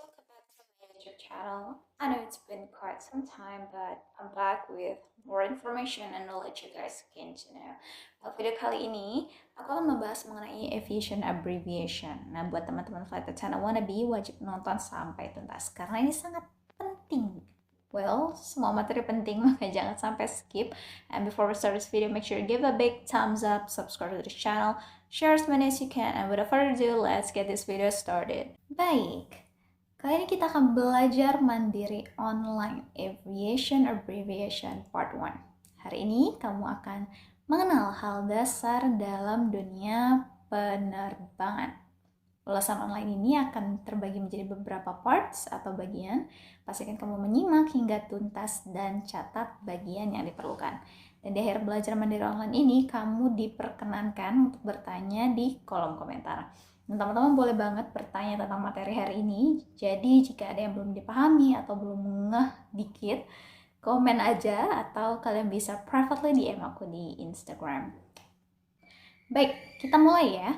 welcome back to my YouTube channel. I know it's been quite some time, but I'm back with more information and knowledge you guys keen to know. Video kali ini, aku akan membahas mengenai aviation abbreviation. Nah, buat teman-teman flight attendant wannabe, wajib nonton sampai tuntas, karena ini sangat penting. Well, semua materi penting, makanya jangan sampai skip. And before we start this video, make sure you give a big thumbs up, subscribe to this channel, share as many as you can, and without further ado, let's get this video started. Baik, kali ini kita akan belajar mandiri online, aviation abbreviation part 1. Hari ini kamu akan mengenal hal dasar dalam dunia penerbangan. Ulasan online ini akan terbagi menjadi beberapa parts atau bagian. Pastikan kamu menyimak hingga tuntas dan catat bagian yang diperlukan. Dan di akhir belajar mandiri online ini, kamu diperkenankan untuk bertanya di kolom komentar. Dan teman-teman boleh banget bertanya tentang materi hari ini. Jadi jika ada yang belum dipahami atau belum ngeh dikit, komen aja atau kalian bisa privately DM aku di Instagram. Baik, kita mulai ya.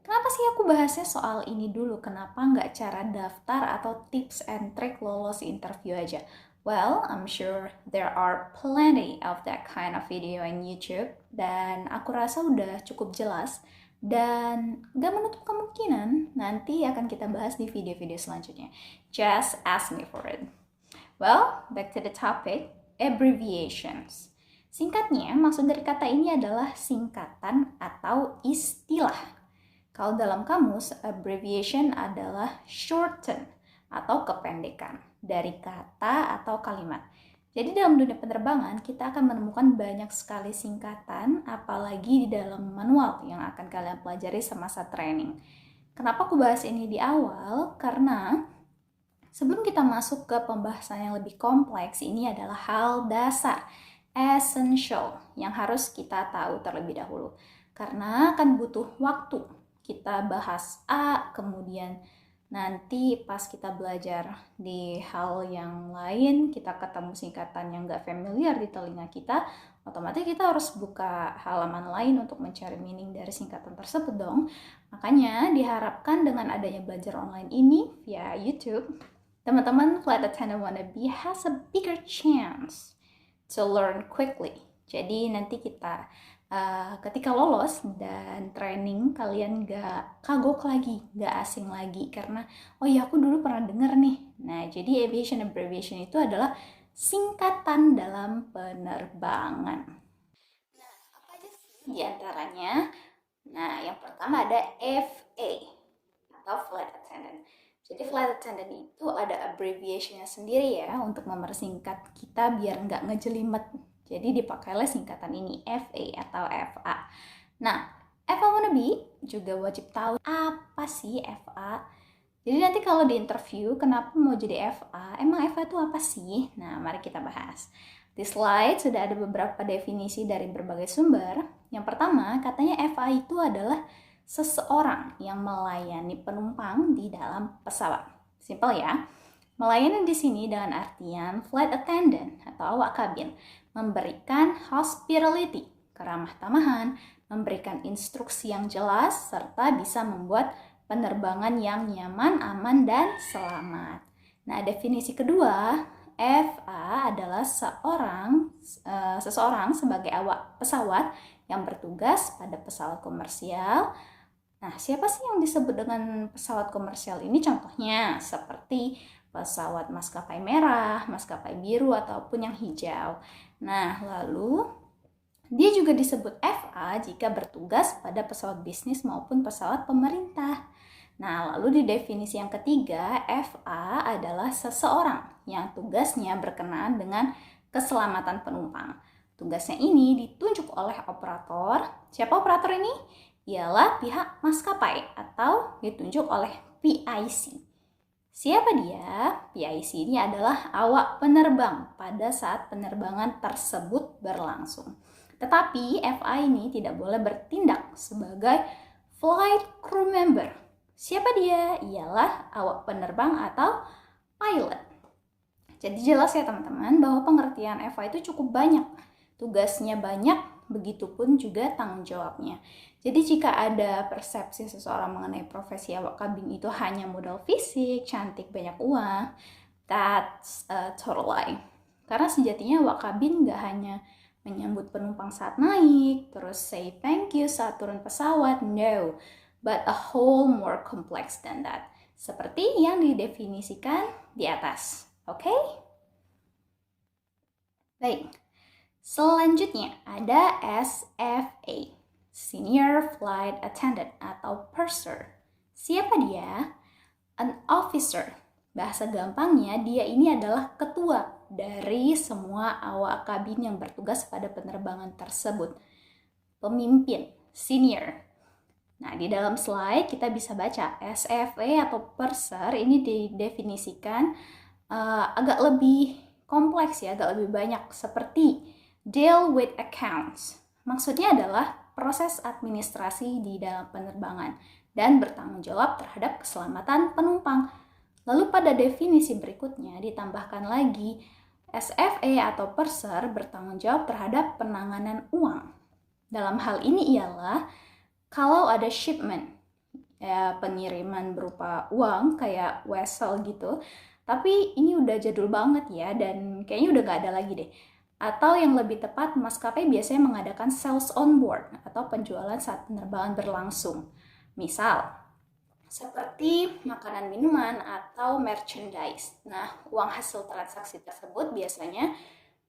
Kenapa sih aku bahasnya soal ini dulu? Kenapa nggak cara daftar atau tips and trick lolos interview aja? Well, I'm sure there are plenty of that kind of video on YouTube. Dan aku rasa udah cukup jelas. Dan nggak menutup kemungkinan nanti akan kita bahas di video-video selanjutnya. Just ask me for it. Well, back to the topic, abbreviations. Singkatnya, maksud dari kata ini adalah singkatan atau istilah. Kalau dalam kamus, abbreviation adalah shorten atau kependekan dari kata atau kalimat. Jadi dalam dunia penerbangan, kita akan menemukan banyak sekali singkatan, apalagi di dalam manual yang akan kalian pelajari semasa training. Kenapa aku bahas ini di awal? Karena sebelum kita masuk ke pembahasan yang lebih kompleks, ini adalah hal dasar, essential, yang harus kita tahu terlebih dahulu. Karena akan butuh waktu. Kita bahas A, kemudian nanti pas kita belajar di hal yang lain, kita ketemu singkatan yang nggak familiar di telinga kita, otomatis kita harus buka halaman lain untuk mencari meaning dari singkatan tersebut dong. Makanya diharapkan dengan adanya belajar online ini via YouTube, teman-teman flight attendant wannabe has a bigger chance to learn quickly. Jadi nanti kita ketika lolos dan training, kalian gak kagok lagi, gak asing lagi, karena oh ya aku dulu pernah denger nih. Nah, jadi aviation abbreviation itu adalah singkatan dalam penerbangan. Nah, apa aja sih diantaranya? Nah, yang pertama ada FA atau flight attendant. Jadi flight attendant itu ada abbreviationnya sendiri ya, untuk mempersingkat kita biar nggak ngejelimet. Jadi dipakailah singkatan ini, FA atau FA. Nah, FA wannabe juga wajib tahu apa sih FA. Jadi nanti kalau di interview, kenapa mau jadi FA? Emang FA itu apa sih? Nah, mari kita bahas. Di slide sudah ada beberapa definisi dari berbagai sumber. Yang pertama, katanya FA itu adalah seseorang yang melayani penumpang di dalam pesawat. Simpel ya. Melayani di sini dengan artian flight attendant atau awak kabin, memberikan hospitality, keramah tamahan, memberikan instruksi yang jelas, serta bisa membuat penerbangan yang nyaman, aman, dan selamat. Nah, definisi kedua, FA adalah seseorang sebagai awak pesawat yang bertugas pada pesawat komersial. Nah, siapa sih yang disebut dengan pesawat komersial ini? Contohnya seperti pesawat maskapai merah, maskapai biru, ataupun yang hijau. Nah, lalu dia juga disebut FA jika bertugas pada pesawat bisnis maupun pesawat pemerintah. Nah, lalu di definisi yang ketiga, FA adalah seseorang yang tugasnya berkenaan dengan keselamatan penumpang. Tugasnya ini ditunjuk oleh operator. Siapa operator ini? Ialah pihak maskapai atau ditunjuk oleh PIC. Siapa dia? PIC ini adalah awak penerbang pada saat penerbangan tersebut berlangsung. Tetapi FA ini tidak boleh bertindak sebagai flight crew member. Siapa dia? Ialah awak penerbang atau pilot. Jadi jelas ya teman-teman bahwa pengertian FA itu cukup banyak. Tugasnya banyak begitupun juga tanggung jawabnya. Jadi jika ada persepsi seseorang mengenai profesi awak kabin itu hanya modal fisik, cantik, banyak uang, that's a total lie. Karena sejatinya awak kabin nggak hanya menyambut penumpang saat naik, terus say thank you saat turun pesawat, no, but a whole more complex than that. Seperti yang didefinisikan di atas, oke? Baik, selanjutnya ada SFA, Senior Flight Attendant atau Purser. Siapa dia? An officer. Bahasa gampangnya, dia ini adalah ketua dari semua awak kabin yang bertugas pada penerbangan tersebut. Pemimpin, senior. Nah, di dalam slide kita bisa baca SFA atau Purser ini didefinisikan agak lebih kompleks ya, agak lebih banyak, seperti deal with accounts. Maksudnya adalah proses administrasi di dalam penerbangan dan bertanggung jawab terhadap keselamatan penumpang. Lalu pada definisi berikutnya ditambahkan lagi SFA atau Purser bertanggung jawab terhadap penanganan uang. Dalam hal ini ialah kalau ada shipment, ya pengiriman berupa uang kayak vessel gitu, tapi ini udah jadul banget ya, dan kayaknya udah gak ada lagi deh. Atau yang lebih tepat, maskapai biasanya mengadakan sales on board atau penjualan saat penerbangan berlangsung. Misal, seperti makanan minuman atau merchandise. Nah, uang hasil transaksi tersebut biasanya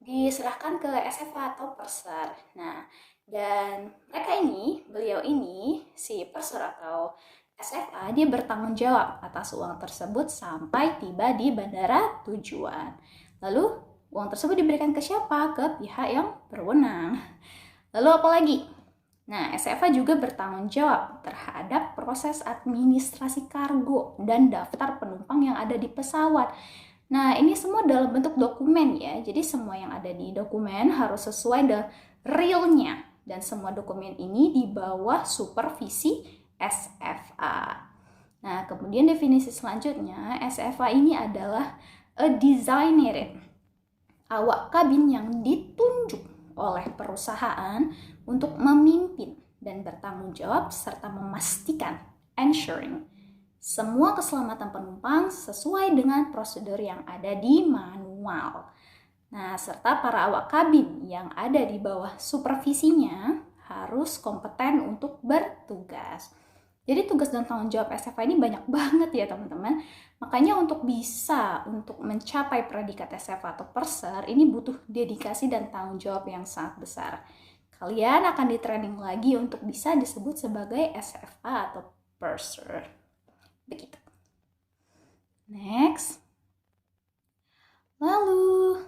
diserahkan ke SFA atau Purser. Nah, dan beliau ini, si Purser atau SFA, dia bertanggung jawab atas uang tersebut sampai tiba di bandara tujuan. Lalu uang tersebut diberikan ke siapa? Ke pihak yang berwenang. Lalu apa lagi? Nah, SFA juga bertanggung jawab terhadap proses administrasi kargo dan daftar penumpang yang ada di pesawat. Nah, ini semua dalam bentuk dokumen ya. Jadi semua yang ada di dokumen harus sesuai dengan realnya. Dan semua dokumen ini di bawah supervisi SFA. Nah, kemudian definisi selanjutnya, SFA ini adalah a designated, awak kabin yang ditunjuk oleh perusahaan untuk memimpin dan bertanggung jawab serta memastikan, ensuring, semua keselamatan penumpang sesuai dengan prosedur yang ada di manual. Nah, serta para awak kabin yang ada di bawah supervisinya harus kompeten untuk bertugas. Jadi tugas dan tanggung jawab SFA ini banyak banget ya teman-teman. Makanya untuk mencapai predikat SFA atau Purser ini butuh dedikasi dan tanggung jawab yang sangat besar. Kalian akan di-training lagi untuk bisa disebut sebagai SFA atau Purser. Begitu. Next. Lalu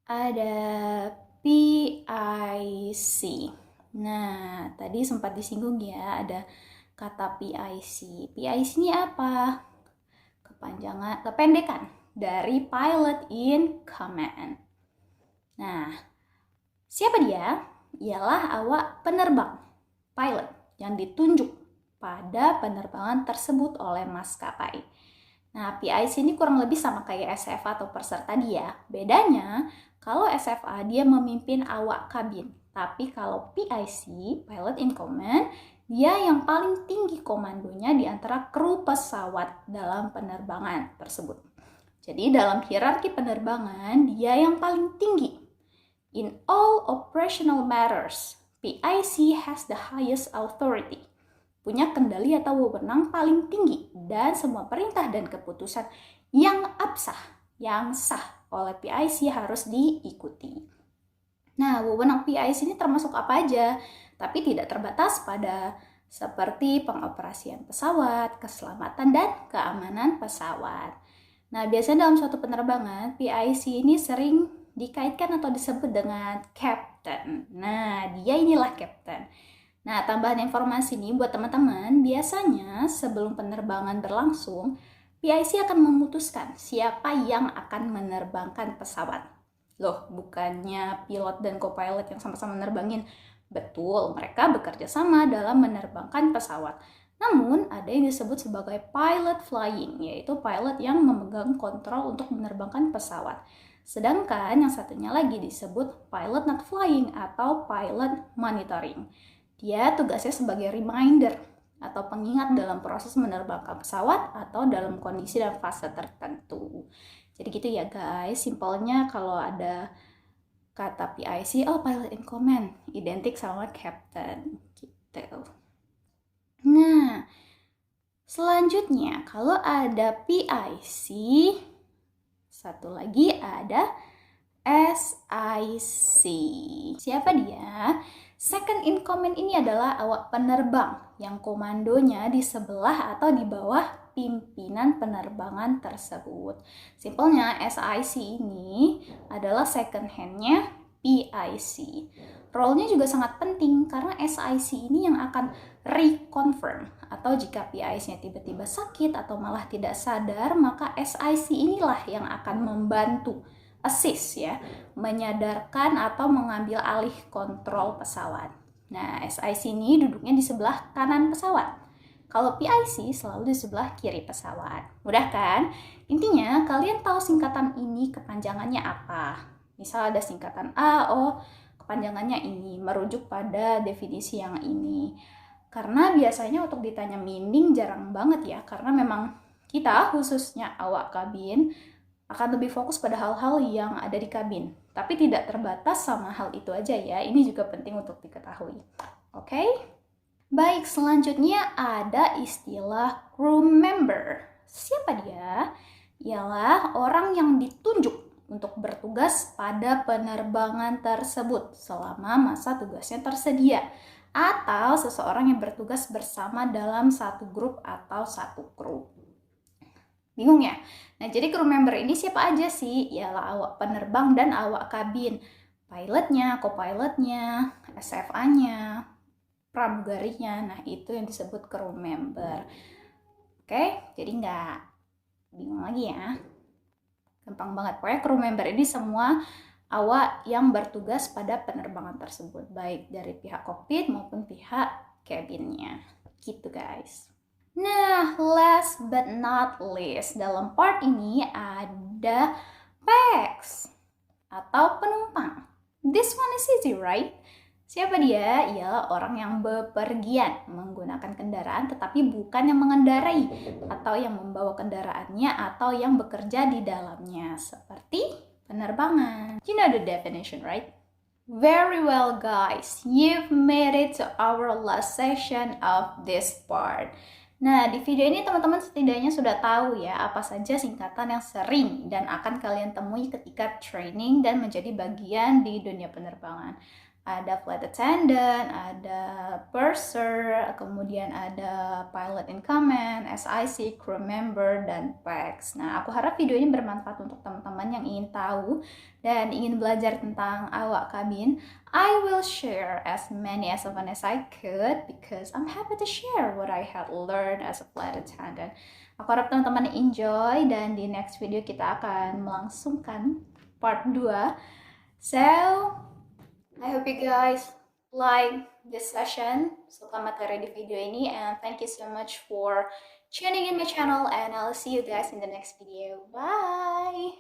ada PIC. Nah, tadi sempat disinggung ya, ada kata PIC. PIC ini apa? Kependekan dari Pilot in Command. Nah, siapa dia? Ialah awak penerbang, pilot, yang ditunjuk pada penerbangan tersebut oleh maskapai. Nah, PIC ini kurang lebih sama kayak SFA atau Purser tadi ya. Bedanya, kalau SFA dia memimpin awak kabin. Tapi kalau PIC, Pilot in Command, dia yang paling tinggi komandonya di antara kru pesawat dalam penerbangan tersebut. Jadi dalam hierarki penerbangan, dia yang paling tinggi. In all operational matters, PIC has the highest authority. Punya kendali atau wewenang paling tinggi, dan semua perintah dan keputusan yang absah, yang sah oleh PIC harus diikuti. Nah, wewenang PIC ini termasuk apa aja? Tapi tidak terbatas pada seperti pengoperasian pesawat, keselamatan dan keamanan pesawat. Nah, biasanya dalam suatu penerbangan, PIC ini sering dikaitkan atau disebut dengan captain. Nah, dia inilah captain. Nah, tambahan informasi nih buat teman-teman, biasanya sebelum penerbangan berlangsung, PIC akan memutuskan siapa yang akan menerbangkan pesawat. Loh, bukannya pilot dan co-pilot yang sama-sama menerbangin. Betul, mereka bekerja sama dalam menerbangkan pesawat. Namun, ada yang disebut sebagai pilot flying, yaitu pilot yang memegang kontrol untuk menerbangkan pesawat. Sedangkan yang satunya lagi disebut pilot not flying atau pilot monitoring. Dia tugasnya sebagai reminder atau pengingat dalam proses menerbangkan pesawat atau dalam kondisi dan fase tertentu. Jadi gitu ya guys, simpelnya kalau ada kata PIC, oh pilot in command, identik sama captain gitu. Nah, selanjutnya kalau ada PIC, satu lagi ada SIC. Siapa dia? Second in command ini adalah awak penerbang yang komandonya di sebelah atau di bawah pimpinan penerbangan tersebut. Simpelnya SIC ini adalah second hand-nya PIC. Role-nya juga sangat penting karena SIC ini yang akan reconfirm atau jika PIC-nya tiba-tiba sakit atau malah tidak sadar, maka SIC inilah yang akan membantu assist ya, menyadarkan atau mengambil alih kontrol pesawat. Nah, SIC ini duduknya di sebelah kanan pesawat. Kalau PIC selalu di sebelah kiri pesawat. Mudah kan? Intinya kalian tahu singkatan ini kepanjangannya apa. Misal ada singkatan A, O, kepanjangannya ini, merujuk pada definisi yang ini. Karena biasanya untuk ditanya meaning jarang banget ya, karena memang kita khususnya awak kabin akan lebih fokus pada hal-hal yang ada di kabin. Tapi tidak terbatas sama hal itu aja ya, ini juga penting untuk diketahui. Oke? Baik, selanjutnya ada istilah crew member. Siapa dia? Ialah orang yang ditunjuk untuk bertugas pada penerbangan tersebut selama masa tugasnya tersedia, atau seseorang yang bertugas bersama dalam satu grup atau satu kru. Bingung ya? Nah, jadi crew member ini siapa aja sih? Ialah awak penerbang dan awak kabin. Pilotnya, co-pilotnya, SFA-nya, pramugarinya. Nah, itu yang disebut crew member. Oke, jadi nggak bingung lagi ya. Gampang banget. Pokoknya crew member ini semua awak yang bertugas pada penerbangan tersebut, baik dari pihak kokpit maupun pihak cabinnya. Gitu guys. Nah, last but not least, dalam part ini ada PAX atau penumpang. This one is easy, right? Siapa dia? Ialah orang yang bepergian menggunakan kendaraan tetapi bukan yang mengendarai atau yang membawa kendaraannya atau yang bekerja di dalamnya, seperti penerbangan. You know the definition, right? Very well guys, you've made it to our last section of this part. Nah, di video ini teman-teman setidaknya sudah tahu ya apa saja singkatan yang sering dan akan kalian temui ketika training dan menjadi bagian di dunia penerbangan. Ada flight attendant, ada purser, kemudian ada pilot in command, SIC, crew member, dan PAX. Nah, aku harap video ini bermanfaat untuk teman-teman yang ingin tahu dan ingin belajar tentang awak kabin. I will share as many as often as I could because I'm happy to share what I had learned as a flight attendant. Aku harap teman-teman enjoy dan di next video kita akan melangsungkan part 2. So, I hope you guys like this session, suka materi di video ini, and thank you so much for tuning in my channel, and I'll see you guys in the next video. Bye!